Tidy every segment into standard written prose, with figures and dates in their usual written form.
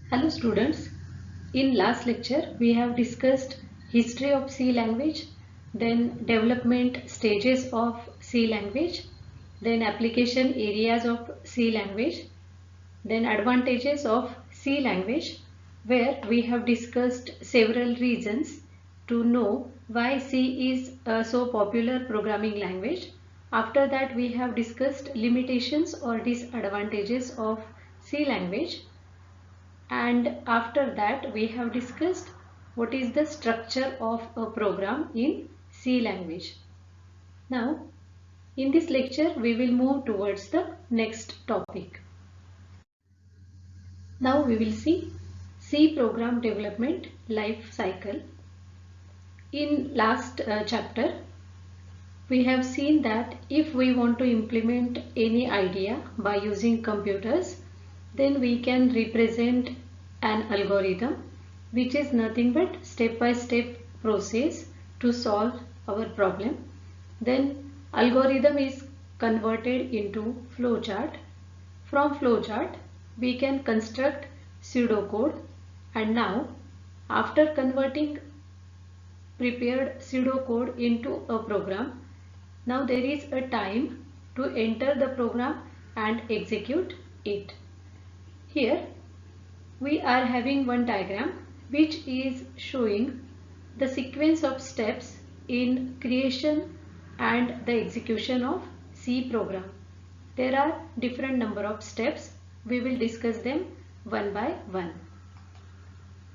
Hello students, in last lecture we have discussed history of C language, then development stages of C language, then application areas of C language, then advantages of C language, where we have discussed several reasons to know why C is a so popular programming language. After that we have discussed limitations or disadvantages of C language. And after that we have discussed what is the structure of a program in C language. Now in this lecture we will move towards the next topic. Now we will see C program development life cycle. In last chapter we have seen that if we want to implement any idea by using computers, then we can represent an algorithm which is nothing but step-by-step process to solve our problem. Then algorithm is converted into flowchart. From flowchart we can construct pseudocode, and now after converting prepared pseudocode into a program, now there is a time to enter the program and execute it. Here we are having one diagram which is showing the sequence of steps in creation and the execution of C program. There are different number of steps. We will discuss them one by one.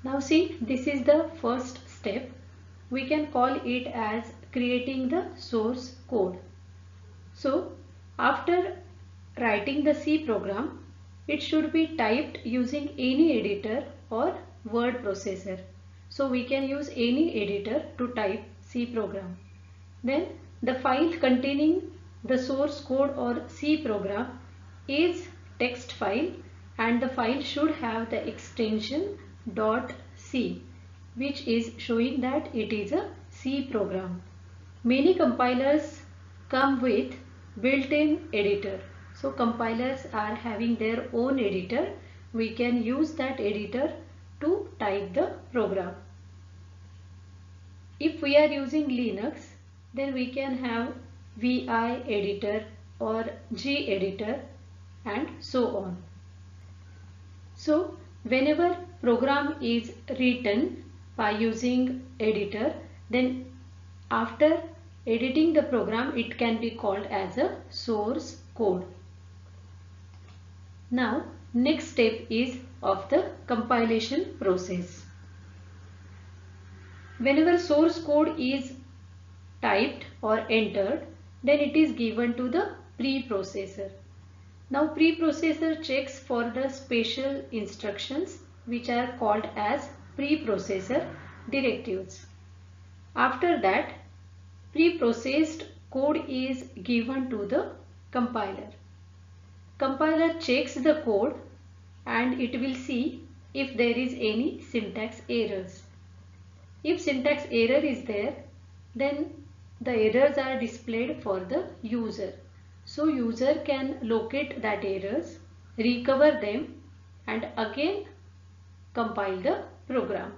Now see, this is the first step. We can call it as creating the source code. So after writing the C program, it should be typed using any editor or word processor. So we can use any editor to type C program. Then the file containing the source code or C program is text file, and the file should have the extension .c, which is showing that it is a C program. Many compilers come with built-in editor. So compilers are having their own editor. We can use that editor to type the program. If we are using Linux, then we can have VI editor or G editor and so on. So whenever program is written by using editor, then after editing the program it can be called as a source code. Now next step is of the compilation process. Whenever source code is typed or entered, then it is given to the preprocessor. Now preprocessor checks for the special instructions which are called as preprocessor directives. After that, preprocessed code is given to the compiler. Compiler checks the code and it will see if there is any syntax errors. If syntax error is there, then the errors are displayed for the user. So user can locate that errors, recover them and again compile the program.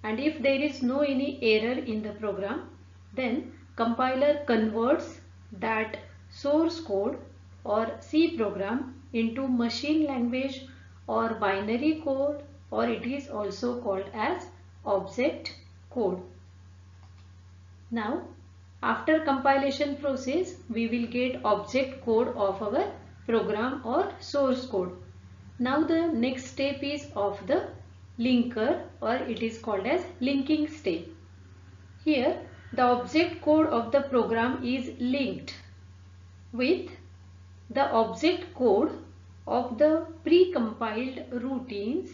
And if there is no any error in the program, then compiler converts that source code or C program into machine language or binary code, or it is also called as object code. Now after compilation process we will get object code of our program or source code. Now the next step is of the linker, or it is called as linking step. Here the object code of the program is linked with the object code of the pre-compiled routines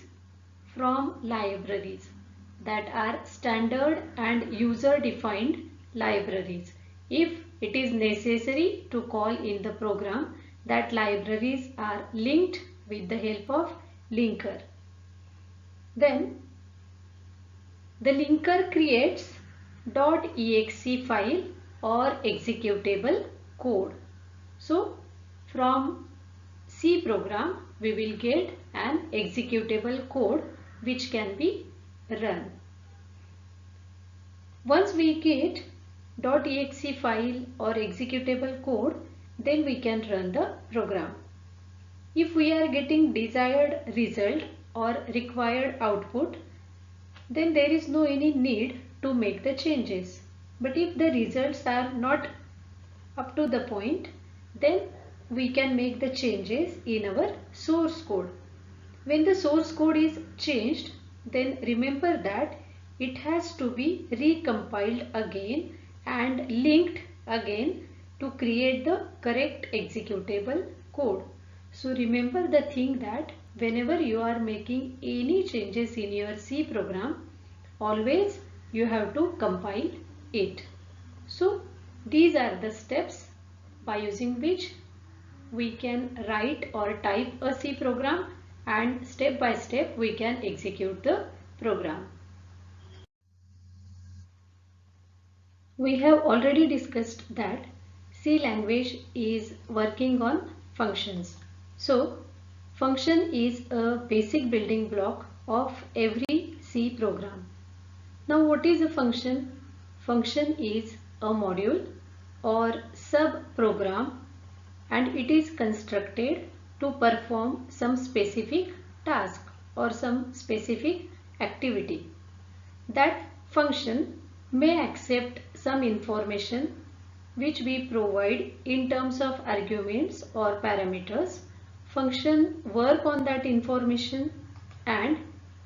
from libraries, that are standard and user defined libraries. If it is necessary to call in the program, that libraries are linked with the help of linker. Then the linker creates .exe file or executable code. So from C program we will get an executable code which can be run. Once we get .exe file or executable code, then we can run the program. If we are getting desired result or required output, then there is no any need to make the changes. But if the results are not up to the point, then we can make the changes in our source code. When the source code is changed, then remember that it has to be recompiled again and linked again to create the correct executable code. So remember the thing that whenever you are making any changes in your C program, always you have to compile it. So these are the steps by using which we can write or type a C program, and step by step we can execute the program. We have already discussed that C language is working on functions. So function is a basic building block of every C program. Now what is a function? Function is a module or sub-program, and it is constructed to perform some specific task or some specific activity. That function may accept some information which we provide in terms of arguments or parameters. Function work on that information and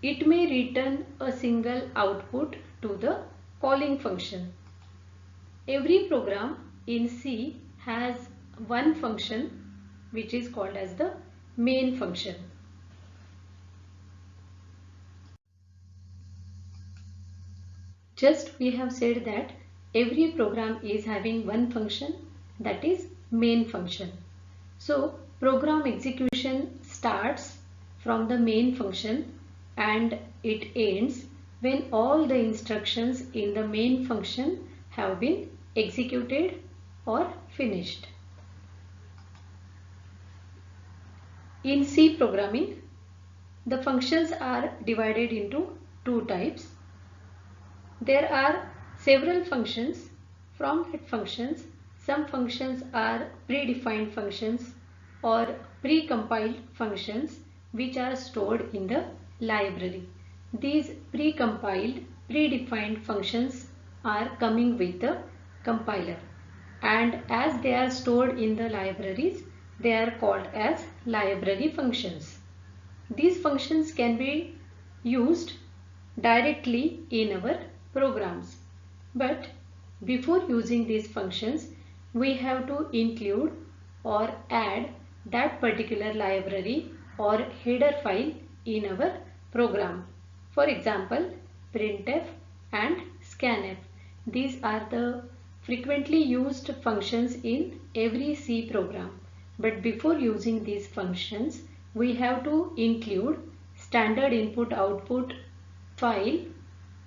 it may return a single output to the calling function. Every program in C has one function which is called as the main function. Just we have said that every program is having one function, that is main function. So program execution starts from the main function and it ends when all the instructions in the main function have been executed or finished. In C programming, the functions are divided into two types. There are several functions. From that functions, some functions are predefined functions or precompiled functions which are stored in the library. These precompiled, predefined functions are coming with the compiler, and as they are stored in the libraries, they are called as library functions. These functions can be used directly in our programs. But before using these functions, we have to include or add that particular library or header file in our program. For example, printf and scanf. These are the frequently used functions in every C program. But before using these functions, we have to include standard input output file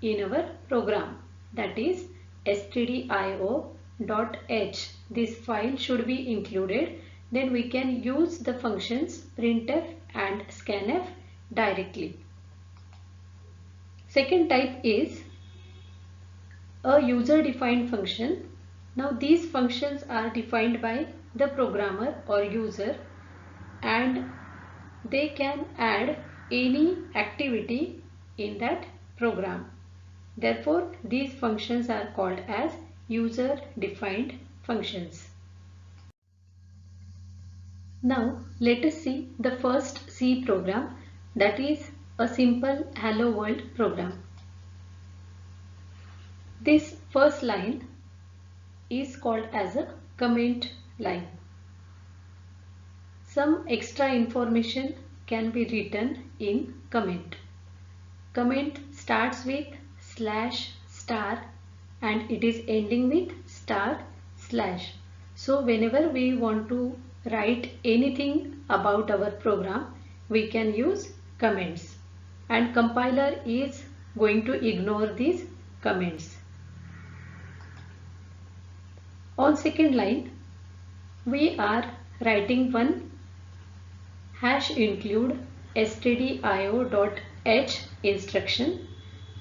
in our program, that is stdio.h. This file should be included. Then we can use the functions printf and scanf directly. Second type is a user defined function. Now these functions are defined by the programmer or user, and they can add any activity in that program. Therefore, these functions are called as user defined functions. Now let us see the first C program, that is a simple hello world program. This first line is called as a comment line. Some extra information can be written in comment. Comment starts with /* and it is ending with */. So whenever we want to write anything about our program, we can use comments, and compiler is going to ignore these comments. On second line, we are writing one #include stdio.h instruction.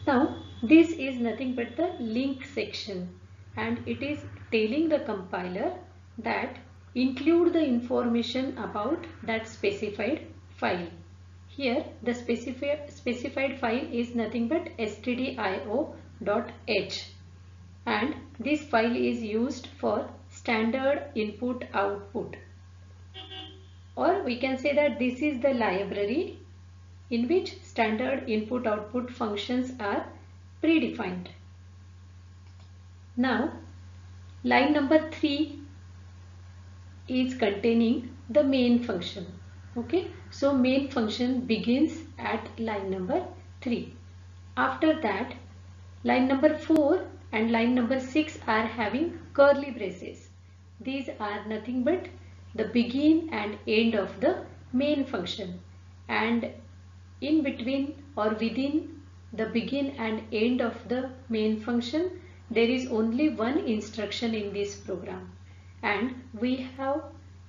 Now this is nothing but the link section, and it is telling the compiler that include the information about that specified file. Here the specified file is nothing but stdio.h, and this file is used for standard input output, or we can say that this is the library in which standard input output functions are predefined. Now line number 3 is containing the main function. Okay, so main function begins at line number 3. After that, line number 4 and line number 6 are having curly braces. These are nothing but the begin and end of the main function, and in between or within the begin and end of the main function there is only one instruction in this program, and we have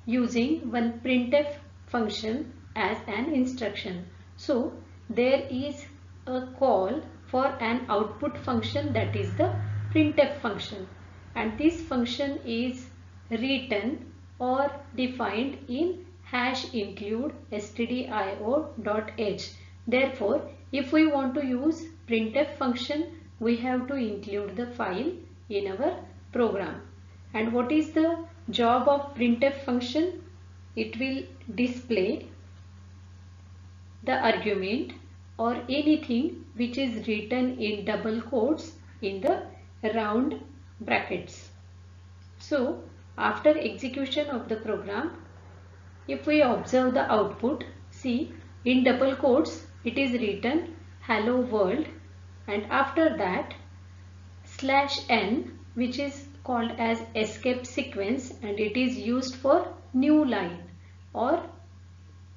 using one printf function as an instruction. So there is a call for an output function, that is the printf function, and this function is written or defined in #include stdio.h. Therefore, if we want to use printf function, we have to include the file in our program. And what is the job of printf function? It will display the argument or anything which is written in double quotes in the round brackets. So after execution of the program, if we observe the output, see, in double quotes it is written hello world, and after that /n, which is called as escape sequence, and it is used for new line or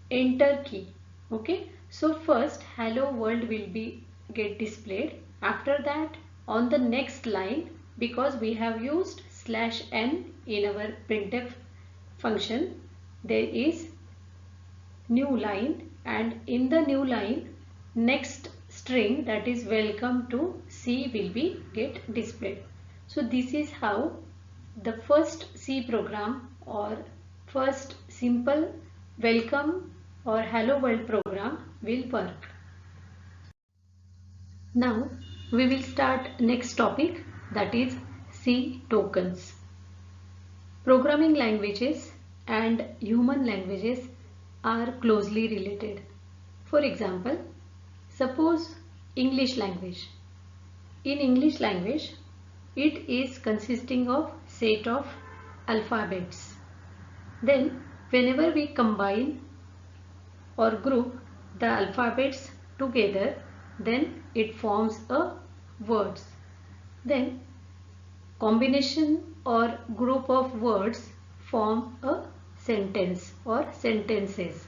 enter key. Okay, so first hello world will be get displayed. After that, on the next line, because we have used /n in our printf function, there is new line, and in the new line next string, that is welcome to C, will be get displayed. So this is how the first C program or first simple welcome or hello world program will work. Now we will start next topic, that is C tokens. Programming languages and human languages are closely related. For example, suppose English language. In English language, it is consisting of set of alphabets. Then whenever we combine or group the alphabets together, then it forms a words. Then combination or group of words form a sentence or sentences,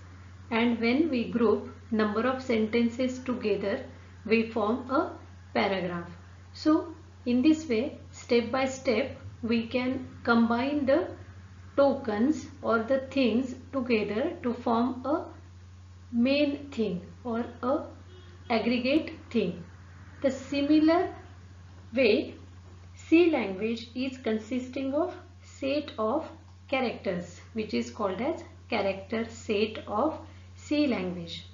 and when we group number of sentences together, we form a paragraph. So in this way, step by step, we can combine the tokens or the things together to form a main thing or a aggregate thing. The similar way, C language is consisting of set of characters, which is called as character set of C language.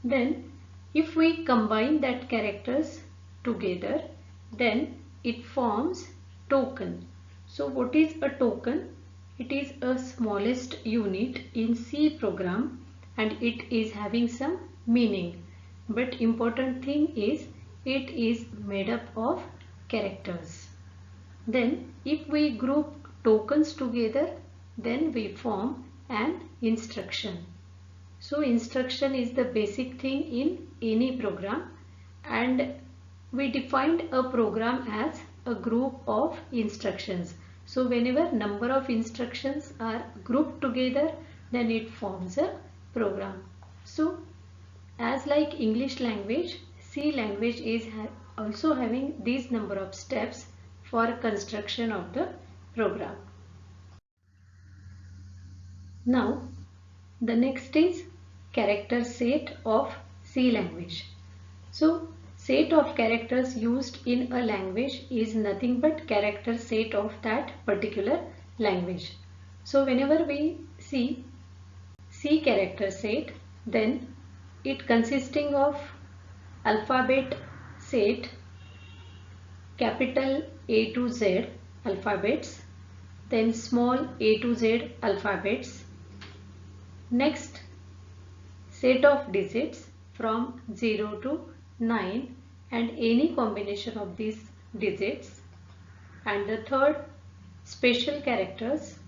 Then if we combine that characters together, then it forms token. So what is a token? It is a smallest unit in C program, and it is having some meaning. But important thing is it is made up of characters. Then if we group tokens together, then we form an instruction. So instruction is the basic thing in any program, and we defined a program as a group of instructions. So whenever number of instructions are grouped together, then it forms a program. So as like English language, C language is also having these number of steps for construction of the program. Now the next is character set of C language. So set of characters used in a language is nothing but character set of that particular language. So whenever we see C character set, then it consisting of alphabet set, capital A to Z alphabets, then small a to z alphabets. Next, set of digits from 0 to 9 and any combination of these digits. And the third, special characters.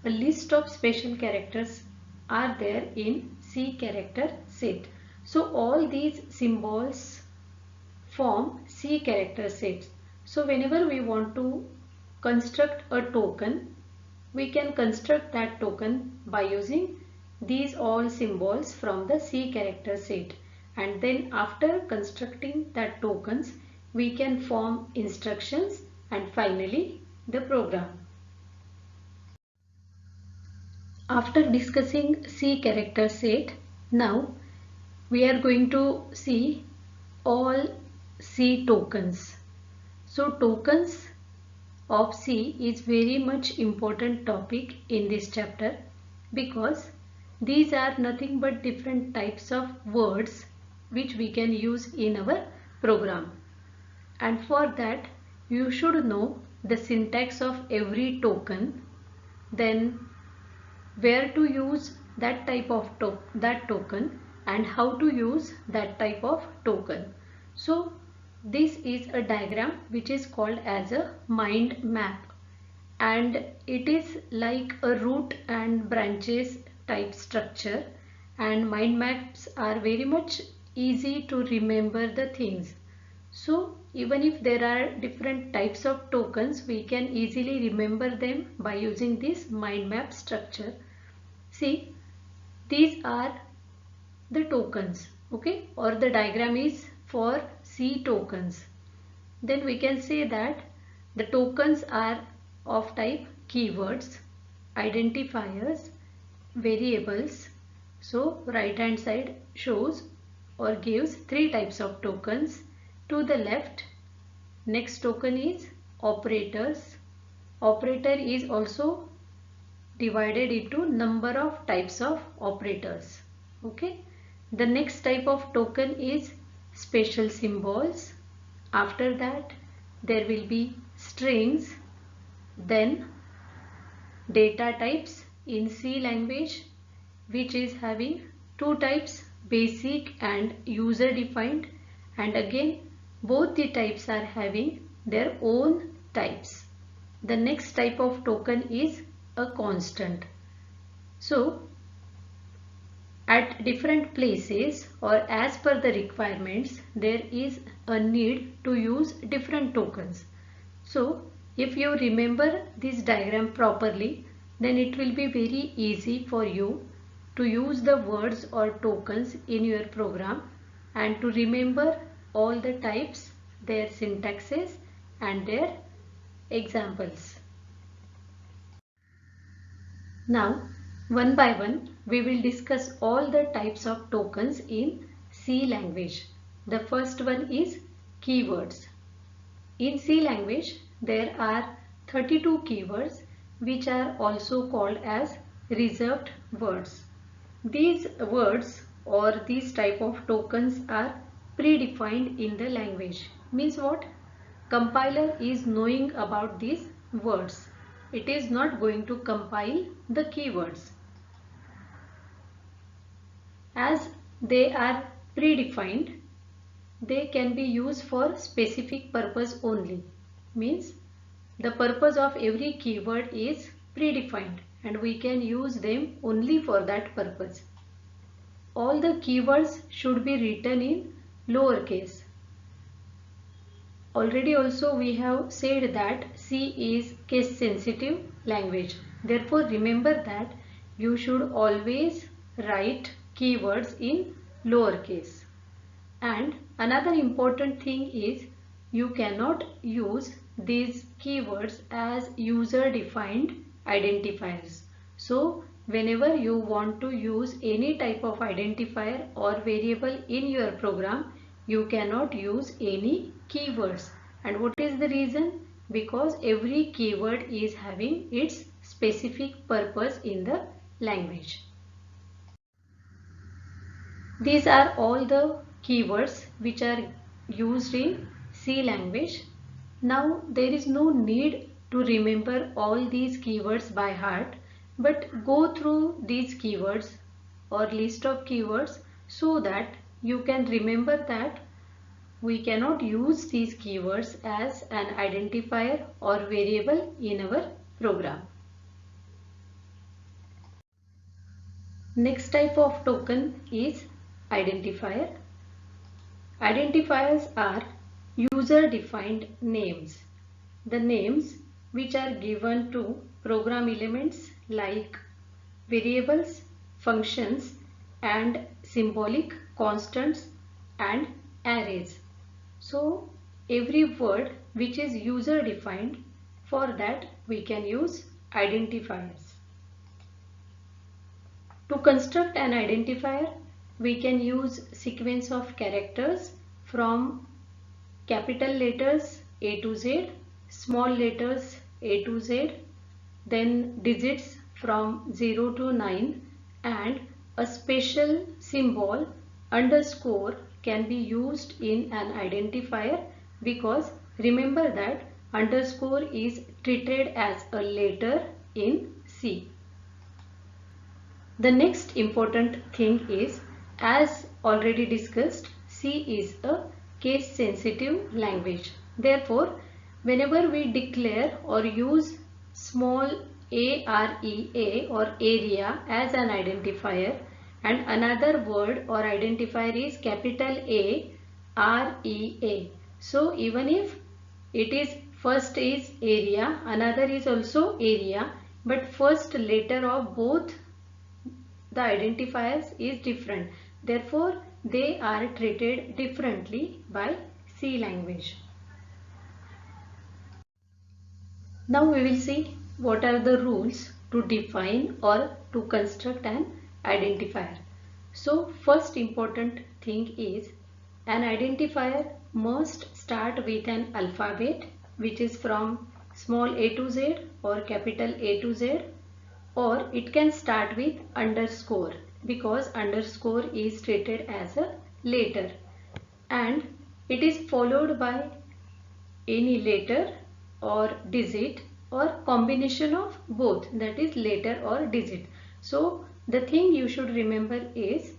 A list of special characters are there in C character set. So all these symbols form C character sets. So whenever we want to construct a token, we can construct that token by using these all symbols from the C character set, and then after constructing that tokens we can form instructions and finally the program. After discussing C character set, now we are going to see all C tokens. So tokens of C is very much important topic in this chapter, because these are nothing but different types of words which we can use in our program. And for that you should know the syntax of every token, then where to use that type of token and how to use that type of token. So this is a diagram which is called as a mind map, and it is like a root and branches type structure, and mind maps are very much easy to remember the things. So even if there are different types of tokens, we can easily remember them by using this mind map structure. See, these are the tokens, okay, or the diagram is for C tokens. Then we can say that the tokens are of type keywords, identifiers, variables. So right hand side shows or gives three types of tokens. To the left, next token is operators. Operator is also divided into number of types of operators. Okay. The next type of token is special symbols. After that there will be strings, then data types in C language, which is having two types, basic and user defined, and again both the types are having their own types. The next type of token is a constant. So at different places or as per the requirements, there is a need to use different tokens. So if you remember this diagram properly, then it will be very easy for you to use the words or tokens in your program and to remember all the types, their syntaxes and their examples. Now one by one we will discuss all the types of tokens in C language. The first one is keywords. In C language there are 32 keywords which are also called as reserved words. These words or these type of tokens are predefined in the language. Means what? Compiler is knowing about these words. It is not going to compile the keywords. As they are predefined, they can be used for specific purpose only. Means the purpose of every keyword is predefined and we can use them only for that purpose. All the keywords should be written in lowercase. Already also we have said that C is case sensitive language. Therefore remember that you should always write keywords in lowercase. And another important thing is you cannot use these keywords as user defined identifiers. So whenever you want to use any type of identifier or variable in your program, you cannot use any keywords. And what is the reason? Because every keyword is having its specific purpose in the language. These are all the keywords which are used in C language. Now there is no need to remember all these keywords by heart, but go through these keywords or list of keywords so that you can remember that we cannot use these keywords as an identifier or variable in our program. Next type of token is identifier. Identifiers are user-defined names. The names which are given to program elements like variables, functions, and symbolic constants and arrays. So every word which is user-defined, for that we can use identifiers. To construct an identifier, we can use sequence of characters from capital letters A to Z, small letters A to Z, then digits from 0 to 9, and a special symbol underscore can be used in an identifier, because remember that underscore is treated as a letter in C. The next important thing is, as already discussed, C is a case sensitive language. Therefore, whenever we declare or use small area or area as an identifier, and another word or identifier is capital area. So even if it is first is area, another is also area, but first letter of both the identifiers is different. Therefore, they are treated differently by C language. Now we will see what are the rules to define or to construct an identifier. So first important thing is, an identifier must start with an alphabet which is from small a to z or capital A to Z, or it can start with underscore because underscore is treated as a letter, and it is followed by any letter or digit or combination of both, that is letter or digit. So the thing you should remember is,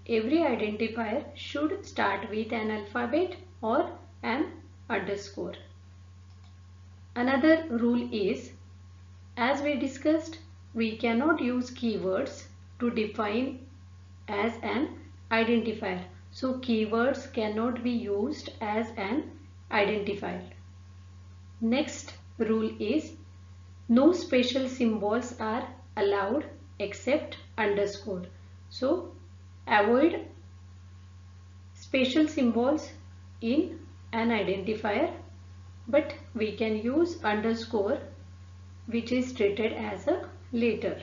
every identifier should start with an alphabet or an underscore. Another rule is, as we discussed, we cannot use keywords to define as an identifier. So keywords cannot be used as an identifier. Next rule is, no special symbols are allowed except underscore. So avoid special symbols in an identifier, but we can use underscore which is treated as a letter.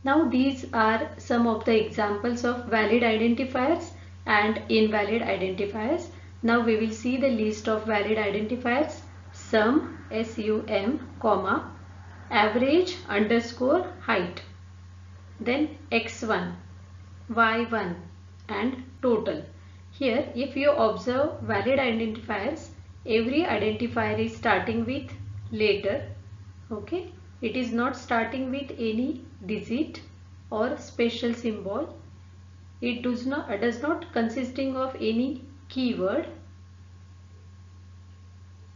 Now these are some of the examples of valid identifiers and invalid identifiers. Now we will see the list of valid identifiers. Sum, SUM, comma, average underscore height, then x1, y1 and total. Here if you observe valid identifiers, every identifier is starting with letter. Okay, it is not starting with any digit or special symbol. It does not consisting of any keyword.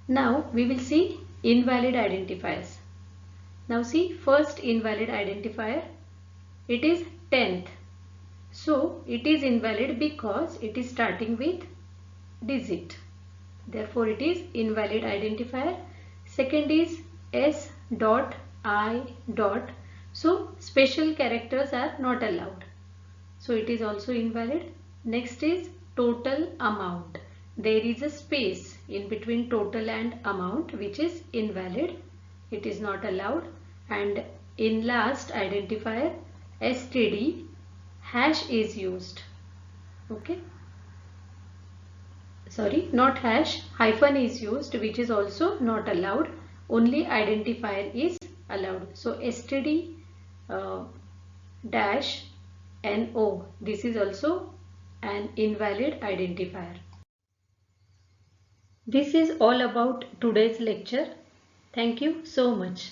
Now we will see invalid identifiers. Now see, first invalid identifier, it is 10th. So it is invalid because it is starting with digit. Therefore it is invalid identifier. Second is S dot I dot. So special characters are not allowed. So it is also invalid. Next is total amount. There is a space in between total and amount which is invalid. It is not allowed. And in last identifier std hash is used. Okay, sorry, not hash, hyphen is used, which is also not allowed. Only identifier is allowed. So std dash no, this is also an invalid identifier. This is all about today's lecture. Thank you so much.